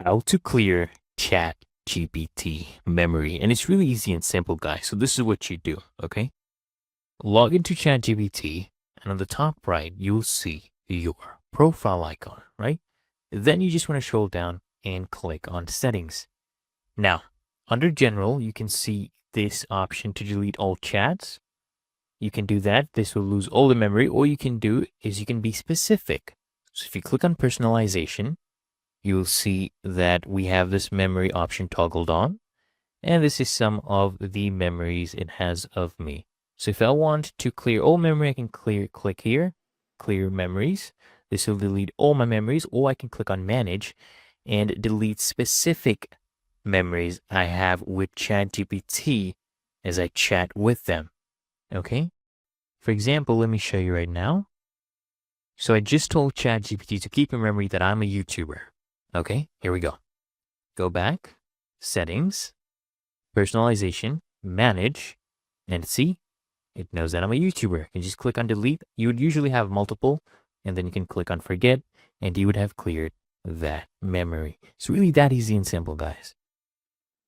how to clear ChatGPT memory. And it's really easy and simple, guys. So this is what you do, okay? Log into ChatGPT, and on the top right, you'll see your profile icon, right? Then you just want to scroll down and click on settings. Now, under general, you can see this option to delete all chats. You can do that. This will lose all the memory. All you can do is you can be specific. So if you click on personalization, you'll see that we have this memory option toggled on. And this is some of the memories it has of me. So if I want to clear all memory, I can click here, clear memories. This will delete all my memories, or I can click on manage and delete specific memories I have with ChatGPT as I chat with them. Okay? For example, let me show you right now. So I just told ChatGPT to keep in memory that I'm a YouTuber. Okay, here we go. Go back, settings, personalization, manage, and see, it knows that I'm a YouTuber. You can just click on delete. You would usually have multiple, and then you can click on forget, and you would have cleared that memory. It's really that easy and simple, guys.